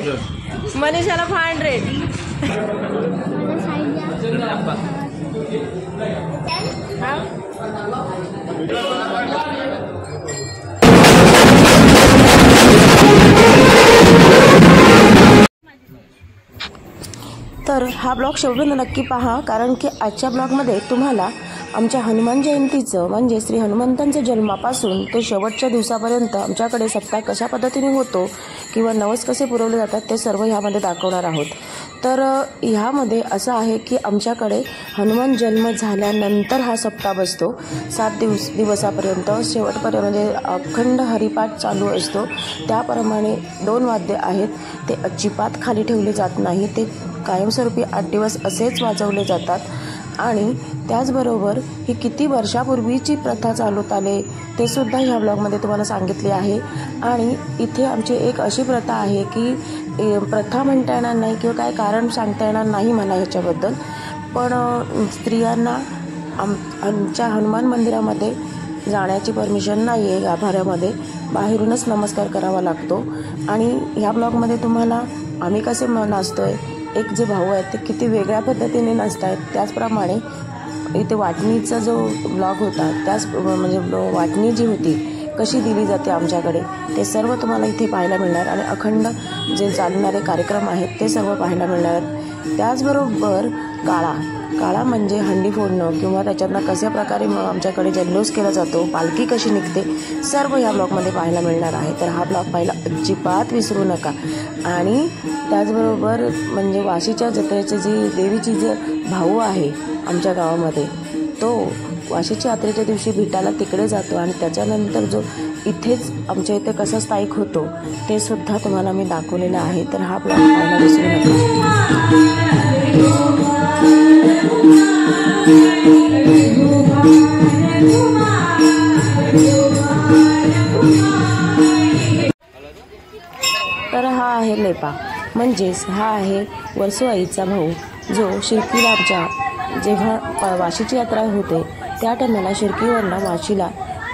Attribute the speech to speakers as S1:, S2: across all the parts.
S1: मनीषाला 500. तर हा ब्लॉग शेवटपर्यंत नक्की पहा, कारण की आजच्या ब्लॉगमध्ये तुम्हाला आमच्या हनुमान जयंतीचं म्हणजे श्री हनुमंतांच्या जन्मापासून ते शेवटच्या दिवसापर्यंत आमच्याकडे सप्ताह कशा पद्धतीने होतो किंवा नवस कसे पुरवले जातात ते सर्व ह्यामध्ये दाखवणार आहोत. तर ह्यामध्ये असं आहे की आमच्याकडे हनुमान जन्म झाल्यानंतर हा सप्ताह बसतो 7 दिवसापर्यंत शेवटपर्यंत, म्हणजे अखंड हरिपाठ चालू असतो. त्याप्रमाणे 2 वाद्य आहेत ते अजिबात खाली ठेवले जात नाही, ते कायमस्वरूपी 8 दिवस असेच वाजवले जातात. आणि त्याचबरोबर ही किती वर्षापूर्वीची प्रथा चालत आले ते सुद्धा ह्या ब्लॉगमध्ये तुम्हाला सांगितले आहे. आणि इथे आमची एक अशी प्रथा आहे की प्रथा म्हणता येणार नाही किंवा काय कारण सांगता येणार नाही मला ह्याच्याबद्दल, पण स्त्रियांना आमच्या हनुमान मंदिरामध्ये जाण्याची परमिशन नाही आहे. गाभाऱ्यामध्ये बाहेरूनच नमस्कार करावा लागतो. आणि ह्या ब्लॉगमध्ये तुम्हाला आम्ही कसे नाचतोय, एक जे भाऊ आहेत ते किती वेगळ्या पद्धतीने नाचत आहेत, त्याचप्रमाणे इथे वाटणीचा जो ब्लॉग होता त्याच म्हणजे वाटणी जी होती कशी दिली जाते आमच्याकडे ते सर्व तुम्हाला इथे पाहायला मिळणार. आणि अखंड जे चालणारे कार्यक्रम आहेत ते सर्व पाहायला मिळणार. त्याचबरोबर काळा म्हणजे हंडी फोडणं किंवा त्याच्यातनं कशा प्रकारे आमच्याकडे जल्लोष केला जातो, पालखी कशी निघते, सर्व ह्या ब्लॉगमध्ये पाहायला मिळणार आहे. तर हा ब्लॉग पाहायला अजिबात विसरू नका. आणि त्याचबरोबर म्हणजे वाशीच्या जत्रेचे जी देवीची जे भाऊ आहे आमच्या गावामध्ये, तो वाशीच्या यात्रेच्या दिवशी भेटायला तिकडे जातो आणि त्याच्यानंतर जो इथेच आमच्या इथे कसा स्थायिक होतो ते सुद्धा तुम्हाला मी दाखवलेलं आहे. तर हा ब्लॉग पाहायला विसरू नका. तर हा आहे लेपा, म्हणजेच हा आहे वर्सुआईचा भाऊ, जो शिर्कीला आमच्या जेव्हा वाशीची यात्रा होते त्या टायमाला शिर्कीवरनं वाशीला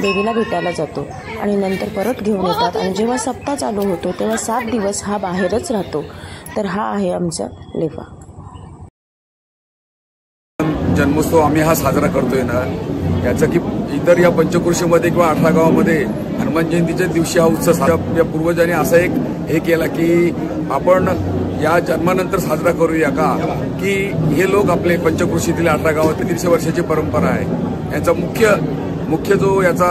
S1: देवीला भेटायला जातो आणि नंतर परत घेऊन येतात. आणि जेव्हा सप्ताह चालू होतो तेव्हा 7 दिवस हा बाहेरच राहतो. तर हा आहे आमचा लेपा.
S2: जन्मोत्सव आम्ही हा साजरा करतोय ना, याचं की इतर या पंचक्रोशीमध्ये किंवा 18 गावामध्ये हनुमान जयंतीच्या दिवशी हा उत्सव आपल्या पूर्वजांनी असा एक हे केला की आपण या जन्मानंतर साजरा करूया का, की हे लोक आपले पंचक्रोशीतील 18 गावात 300 वर्षाची परंपरा आहे. यांचा मुख्य जो याचा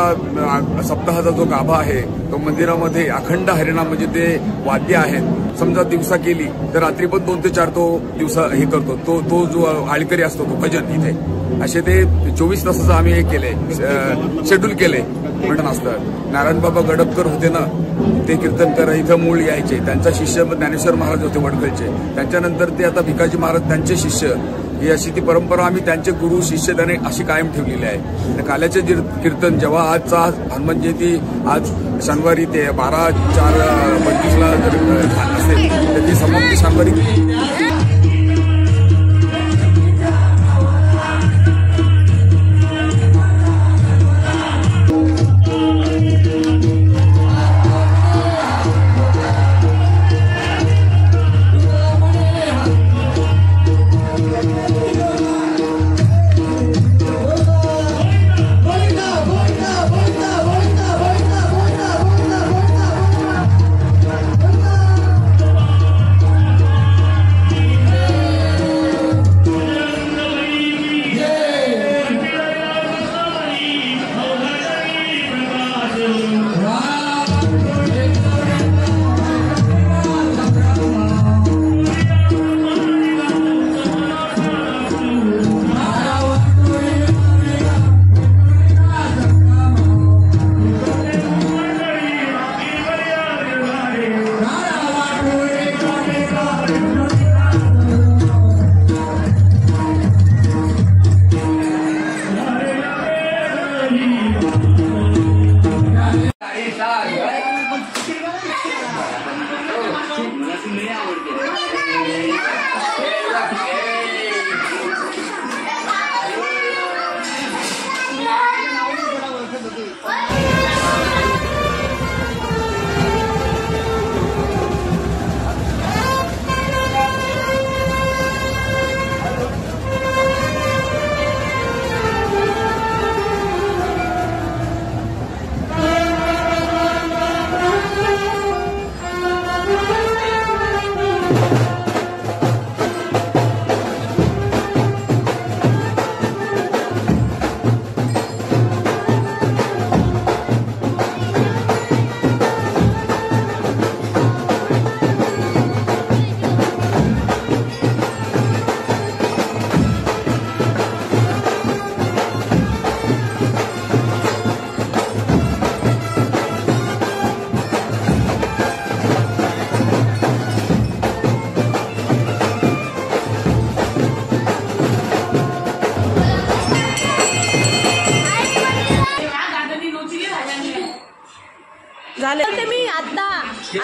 S2: सप्ताहाचा जो गाभा आहे तो मंदिरामध्ये अखंड हरिनाम म्हणजे ते वाद्य आहेत. समजा दिवसा केली तर रात्री पण 2 ते 4 तो दिवसा हे करतो. तो जो आळकरी असतो तो भजन इथे असे ते 24 तासाचं आम्ही हे केलंय, शेड्यूल केलंय म्हणून असतं. नारायण बाबा गडपकर होते ना, ते कीर्तनकर इथं मूळ यायचे. त्यांचा शिष्य ज्ञानेश्वर महाराज होते वडखलचे. त्यांच्यानंतर ते आता भिकाजी महाराज त्यांचे शिष्य, ही अशी ती परंपरा आम्ही त्यांचे गुरु शिष्य त्याने अशी कायम ठेवलेली आहे. काल्याचे कीर्तन जेव्हा आजचा हनुमान जयंती आज शनिवारी ते 12/4/25ला जर असेल तर ती समाप्ती शनिवारी.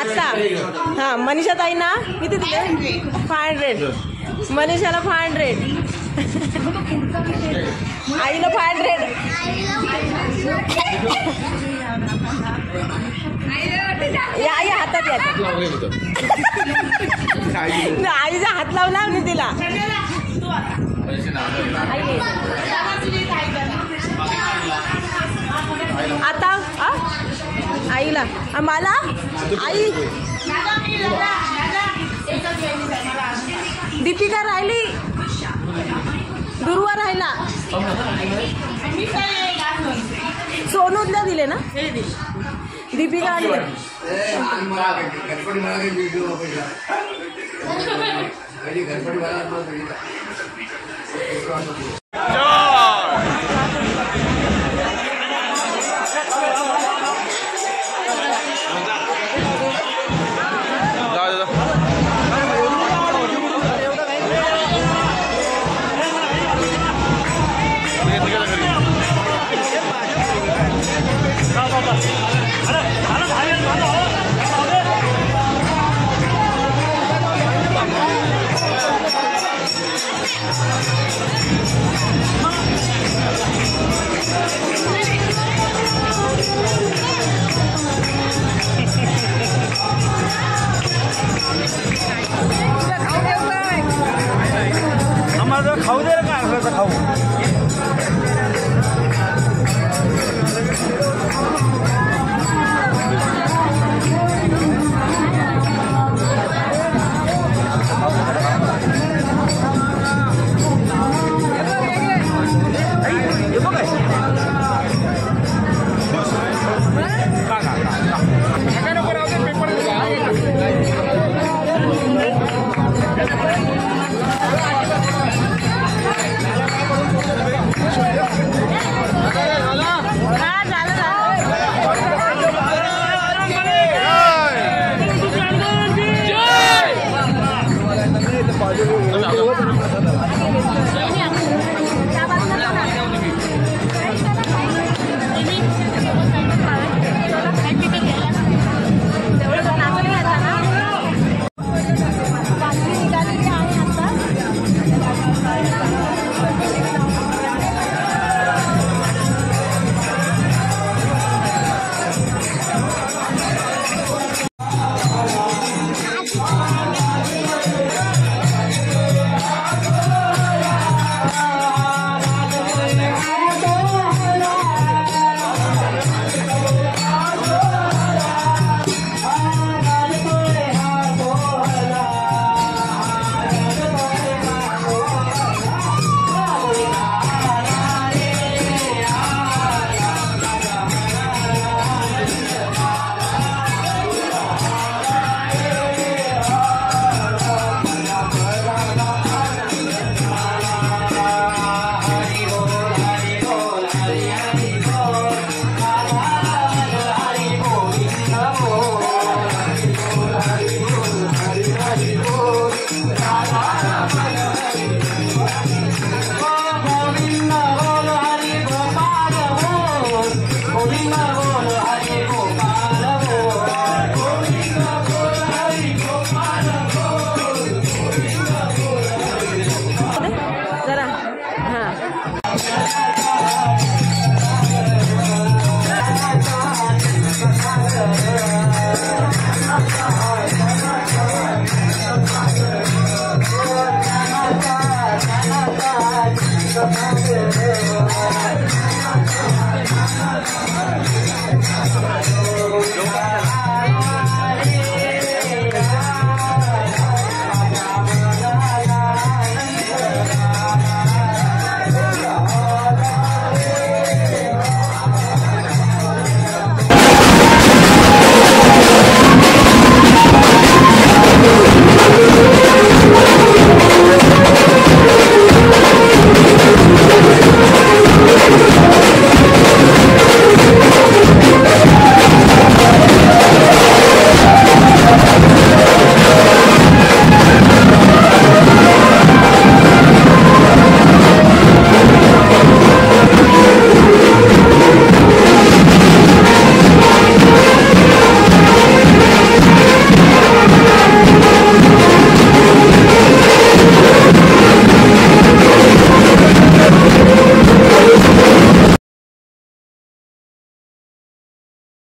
S1: आता हा मनीषा ताई ना किती दिले 500 मनीषाला 500 आईला 500 या आई हातात या आईचा हात लावला मी तिला आता आईला मला आई दीपिका राहिली दुर्वा राहिला सोनूला दिले ना दीपिका आणि